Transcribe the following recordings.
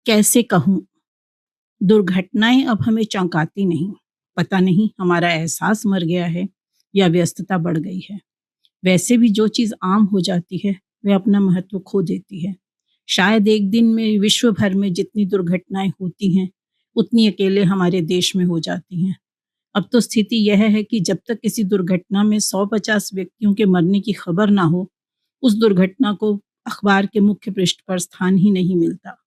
कैसे कहूँ, दुर्घटनाएँ अब हमें चौंकाती नहीं। पता नहीं हमारा एहसास मर गया है या व्यस्तता बढ़ गई है। वैसे भी जो चीज़ आम हो जाती है, वह अपना महत्व खो देती है। शायद एक दिन में विश्व भर में जितनी दुर्घटनाएँ होती हैं, उतनी अकेले हमारे देश में हो जाती हैं। अब तो स्थिति यह है कि जब तक किसी दुर्घटना में 100-50 व्यक्तियों के मरने की खबर ना हो, उस दुर्घटना को अखबार के मुख्य पृष्ठ पर स्थान ही नहीं मिलता।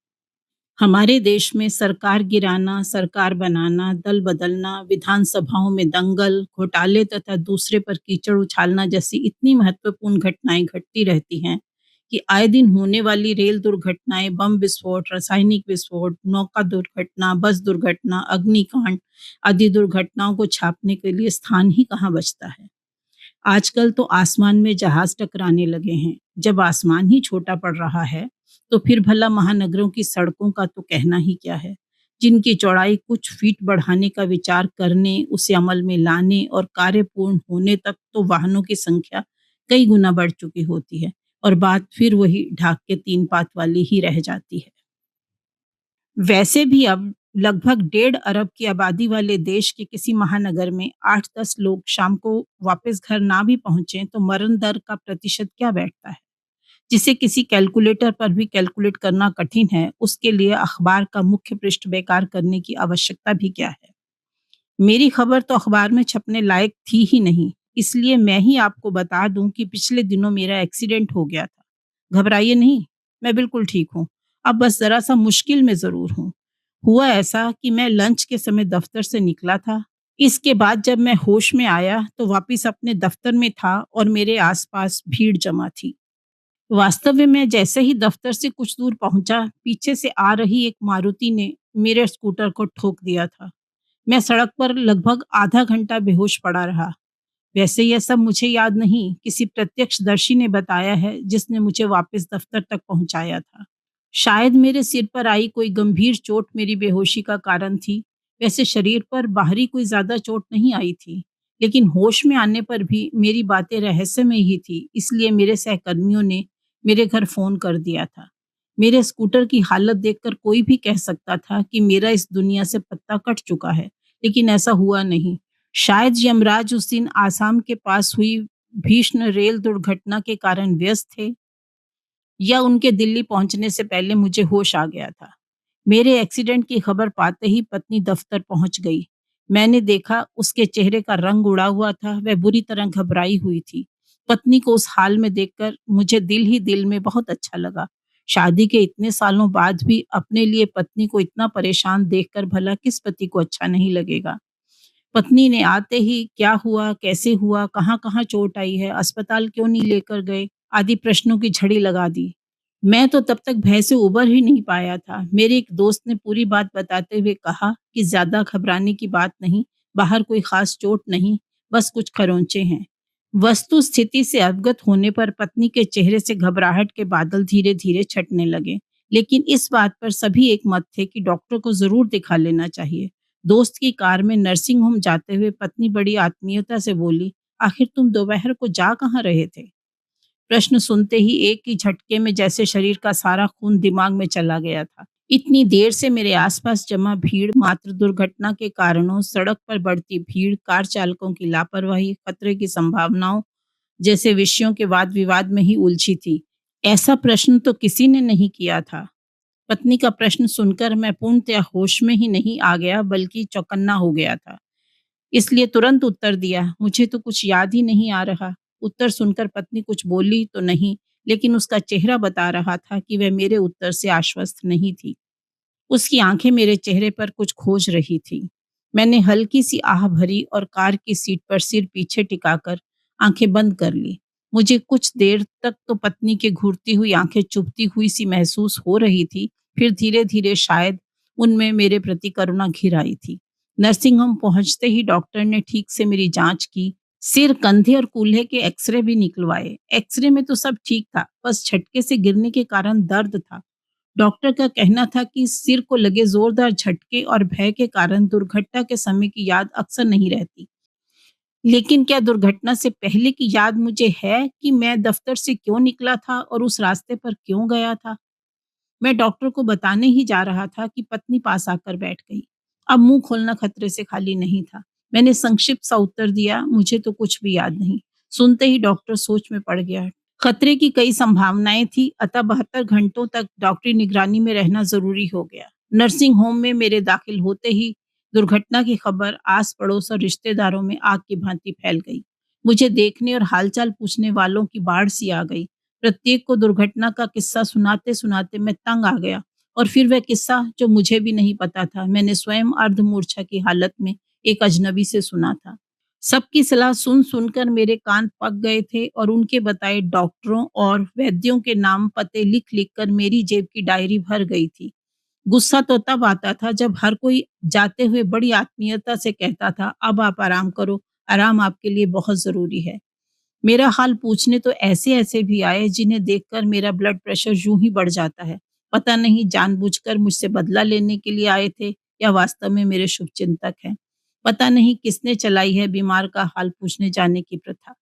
हमारे देश में सरकार गिराना, सरकार बनाना, दल बदलना, विधानसभाओं में दंगल, घोटाले तथा दूसरे पर कीचड़ उछालना जैसी इतनी महत्वपूर्ण घटनाएं घटती रहती हैं कि आए दिन होने वाली रेल दुर्घटनाएं, बम विस्फोट, रासायनिक विस्फोट, नौका दुर्घटना, बस दुर्घटना, अग्निकांड आदि दुर्घटनाओं को छापने के लिए स्थान ही कहाँ बचता है। आजकल तो आसमान में जहाज टकराने लगे हैं। जब आसमान ही छोटा पड़ रहा है, तो फिर भला महानगरों की सड़कों का तो कहना ही क्या है, जिनकी चौड़ाई कुछ फीट बढ़ाने का विचार करने, उसे अमल में लाने और कार्य पूर्ण होने तक तो वाहनों की संख्या कई गुना बढ़ चुकी होती है और बात फिर वही ढाक के तीन पात वाली ही रह जाती है। वैसे भी अब लगभग 1.5 अरब की आबादी वाले देश के किसी महानगर में 8-10 लोग शाम को वापस घर ना भी पहुंचे तो मरण दर का प्रतिशत क्या बैठता है, जिसे किसी कैलकुलेटर पर भी कैलकुलेट करना कठिन है, उसके लिए अखबार का मुख्य पृष्ठ बेकार करने की आवश्यकता भी क्या है। मेरी खबर तो अखबार में छपने लायक थी ही नहीं, इसलिए मैं ही आपको बता दूं कि पिछले दिनों मेरा एक्सीडेंट हो गया था। घबराइए नहीं, मैं बिल्कुल ठीक हूँ। अब बस जरा सा मुश्किल में जरूर हूँ। हुआ ऐसा कि मैं लंच के समय दफ्तर से निकला था। इसके बाद जब मैं होश में आया तो वापस अपने दफ्तर में था और मेरे आसपास भीड़ जमा थी। वास्तव में मैं जैसे ही दफ्तर से कुछ दूर पहुंचा, पीछे से आ रही एक मारुति ने मेरे स्कूटर को ठोक दिया था। मैं सड़क पर लगभग आधा घंटा बेहोश पड़ा रहा। वैसे यह सब मुझे याद नहीं, किसी प्रत्यक्षदर्शी ने बताया है जिसने मुझे वापस दफ्तर तक पहुंचाया था। शायद मेरे सिर पर आई कोई गंभीर चोट मेरी बेहोशी का कारण थी। वैसे शरीर पर बाहरी कोई ज्यादा चोट नहीं आई थी, लेकिन होश में आने पर भी मेरी बातें रहस्यमय ही थी, इसलिए मेरे सहकर्मियों ने मेरे घर फोन कर दिया था। मेरे स्कूटर की हालत देखकर कोई भी कह सकता था कि मेरा इस दुनिया से पत्ता कट चुका है, लेकिन ऐसा हुआ नहीं। शायद यमराज उस दिन आसाम के पास हुई भीषण रेल दुर्घटना के कारण व्यस्त थे, या उनके दिल्ली पहुंचने से पहले मुझे होश आ गया था। मेरे एक्सीडेंट की खबर पाते ही पत्नी दफ्तर पहुंच गई। मैंने देखा उसके चेहरे का रंग उड़ा हुआ था, वह बुरी तरह घबराई हुई थी। पत्नी को उस हाल में देखकर मुझे दिल ही दिल में बहुत अच्छा लगा। शादी के इतने सालों बाद भी अपने लिए पत्नी को इतना परेशान देखकर भला किस पति को अच्छा नहीं लगेगा। पत्नी ने आते ही क्या हुआ, कैसे हुआ, कहाँ-कहाँ चोट आई है, अस्पताल क्यों नहीं लेकर गए, आदि प्रश्नों की झड़ी लगा दी। मैं तो तब तक भय से उबर ही नहीं पाया था। मेरे एक दोस्त ने पूरी बात बताते हुए कहा कि ज़्यादा घबराने की बात नहीं, बाहर कोई ख़ास चोट नहीं, बस कुछ खरोंचे हैं। वस्तु स्थिति से अवगत होने पर पत्नी के चेहरे से घबराहट के बादल धीरे-धीरे छँटने लगे। लेकिन इस बात पर सभी एक मत थे कि डॉक्टर को ज़रूर दिखा लेना चाहिए। दोस्त की कार में नर्सिंग होम जाते हुए पत्नी बड़ी आत्मीयता से बोली, "आखिर तुम दोपहर को जा कहाँ रहे थे?" प्रश्न सुनते ही एक ही झटके में जैसे शरीर का सारा खून दिमाग में चला गया था। इतनी देर से मेरे आसपास जमा भीड़ मात्र दुर्घटना के कारणों, सड़क पर बढ़ती भीड़, कार चालकों की लापरवाही, खतरे की संभावनाओं जैसे विषयों के वाद विवाद में ही उलझी थी। ऐसा प्रश्न तो किसी ने नहीं किया था। पत्नी का प्रश्न सुनकर मैं पूर्णतया होश में ही नहीं आ गया, बल्कि चौकन्ना हो गया था। इसलिए तुरंत उत्तर दिया, मुझे तो कुछ याद ही नहीं आ रहा। उत्तर सुनकर पत्नी कुछ बोली तो नहीं, लेकिन उसका चेहरा बता रहा था कि वह मेरे उत्तर से आश्वस्त नहीं थी। उसकी आंखें मेरे चेहरे पर कुछ खोज रही थी। मैंने हल्की सी आह भरी और कार की सीट पर सिर पीछे टिकाकर आंखें बंद कर ली। मुझे कुछ देर तक तो पत्नी के घूरती हुई आंखें चुभती हुई सी महसूस हो रही थी, फिर धीरे धीरे शायद उनमें मेरे प्रति करुणा घिर आई थी। नर्सिंग होम पहुंचते ही डॉक्टर ने ठीक से मेरी जांच की, सिर, कंधे और कूल्हे के एक्सरे भी निकलवाए। एक्सरे में तो सब ठीक था, बस झटके से गिरने के कारण दर्द था। डॉक्टर का कहना था कि सिर को लगे जोरदार झटके और भय के कारण दुर्घटना के समय की याद अक्सर नहीं रहती। लेकिन क्या दुर्घटना से पहले की याद मुझे है कि मैं दफ्तर से क्यों निकला था और उस रास्ते पर क्यों गया था? मैं डॉक्टर को बताने ही जा रहा था कि पत्नी पास आकर बैठ गई। अब मुंह खोलना खतरे से खाली नहीं था। मैंने संक्षिप्त सा उत्तर दिया, मुझे तो कुछ भी याद नहीं। सुनते ही डॉक्टर सोच में पड़ गया। खतरे की कई संभावनाएं थी, अतः 72 घंटों तक डॉक्टरी निगरानी में रहना जरूरी हो गया। नर्सिंग होम में मेरे दाखिल होते ही दुर्घटना की खबर आस पड़ोस और रिश्तेदारों में आग की भांति फैल गई। मुझे देखने और हालचाल पूछने वालों की बाढ़ सी आ गई। प्रत्येक को दुर्घटना का किस्सा सुनाते सुनाते मैं तंग आ गया, और फिर वह किस्सा जो मुझे भी नहीं पता था, मैंने स्वयं अर्धमूर्छा की हालत में एक अजनबी से सुना था। सबकी सलाह सुन सुनकर मेरे कान पक गए थे, और उनके बताए डॉक्टरों और वैद्यों के नाम पते लिख लिख कर मेरी जेब की डायरी भर गई थी। गुस्सा तो तब आता था जब हर कोई जाते हुए बड़ी आत्मीयता से कहता था, अब आप आराम करो, आराम आपके लिए बहुत जरूरी है। मेरा हाल पूछने तो ऐसे-ऐसे भी आए जिन्हें देखकर मेरा ब्लड प्रेशर यूं ही बढ़ जाता है। पता नहीं जानबूझकर मुझसे बदला लेने के लिए आए थे या वास्तव में मेरे शुभचिंतक हैं। पता नहीं किसने चलाई है बीमार का हाल पूछने जाने की प्रथा।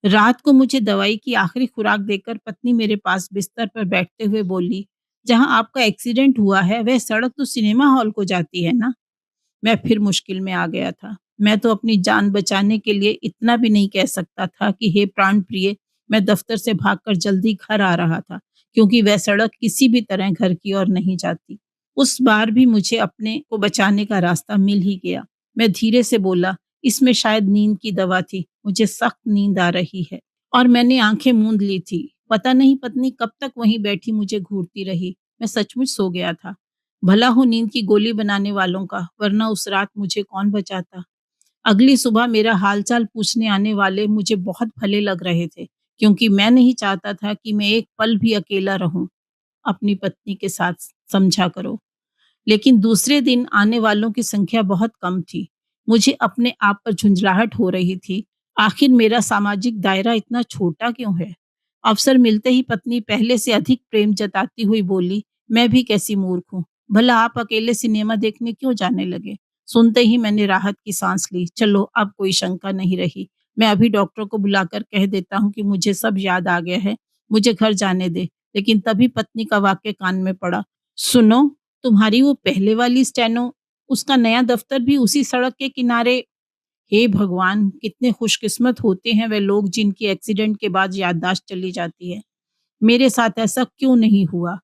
रात को मुझे दवाई की आखिरी खुराक देकर पत्नी मेरे पास बिस्तर पर बैठते हुए बोली, "जहाँ आपका एक्सीडेंट हुआ है वह सड़क तो सिनेमा हॉल को जाती है ना?" मैं फिर मुश्किल में आ गया था। मैं तो अपनी जान बचाने के लिए इतना भी नहीं कह सकता था कि हे प्राण प्रिय, मैं दफ्तर से भागकर जल्दी घर आ रहा था, क्योंकि वह सड़क किसी भी तरह घर की ओर नहीं जाती। उस बार भी मुझे अपने को बचाने का रास्ता मिल ही गया। मैं धीरे से बोला, इसमें शायद नींद की दवा थी, मुझे सख्त नींद आ रही है। और मैंने आंखें मूंद ली थी। पता नहीं पत्नी कब तक वहीं बैठी मुझे घूरती रही। मैं सचमुच सो गया था। भला हो नींद की गोली बनाने वालों का, वरना उस रात मुझे कौन बचाता। अगली सुबह मेरा हालचाल पूछने आने वाले मुझे बहुत भले लग रहे थे, क्योंकि मैं नहीं चाहता था कि मैं एक पल भी अकेला रहूं। अपनी पत्नी के साथ समझा करो। लेकिन दूसरे दिन आने वालों की संख्या बहुत कम थी। मुझे अपने आप पर झुंझलाहट हो रही थी। आखिर मेरा सामाजिक दायरा इतना छोटा क्यों है? अवसर मिलते ही पत्नी पहले से अधिक प्रेम जताती हुई बोली, मैं भी कैसी मूर्ख हूँ। भला आप अकेले सिनेमा देखने क्यों जाने लगे? सुनते ही मैंने राहत की सांस ली। चलो, अब कोई शंका नहीं रही। मैं अभी डॉक्टर को बुलाकर कह देता हूँ कि मुझे सब याद आ गया है। मुझे घर जाने दे। लेकिन तभी पत्नी का वाक्य कान में पड़ा। सुनो, तुम्हारी वो पहले वाली स्टेनो, उसका नया दफ्तर भी उसी सड़क के किनारे। हे भगवान! कितने खुशकिस्मत होते हैं वे लोग जिनकी एक्सीडेंट के बाद याददाश्त चली जाती है। मेरे साथ ऐसा क्यों नहीं हुआ?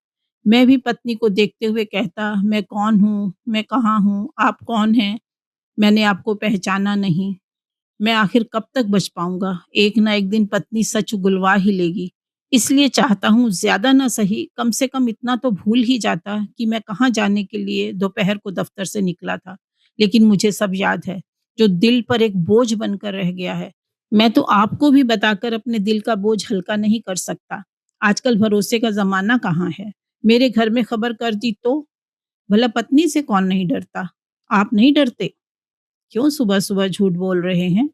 मैं भी पत्नी को देखते हुए कहता, मैं कौन हूँ? मैं कहाँ हूँ? आप कौन हैं? मैंने आपको पहचाना नहीं। मैं आखिर कब तक बच पाऊँगा? एक ना एक दिन पत्नी सच उगलवा ही लेगी। इसलिए चाहता हूँ, ज़्यादा ना सही, कम से कम इतना तो भूल ही जाता कि मैं कहाँ जाने के लिए दोपहर को दफ्तर से निकला था। लेकिन मुझे सब याद है, जो दिल पर एक बोझ बनकर रह गया है। मैं तो आपको भी बताकर अपने दिल का बोझ हल्का नहीं कर सकता। आजकल भरोसे का ज़माना कहाँ है? मेरे घर में खबर कर दी तो? भला पत्नी से कौन नहीं डरता? आप नहीं डरते? क्यों सुबह-सुबह झूठ बोल रहे हैं?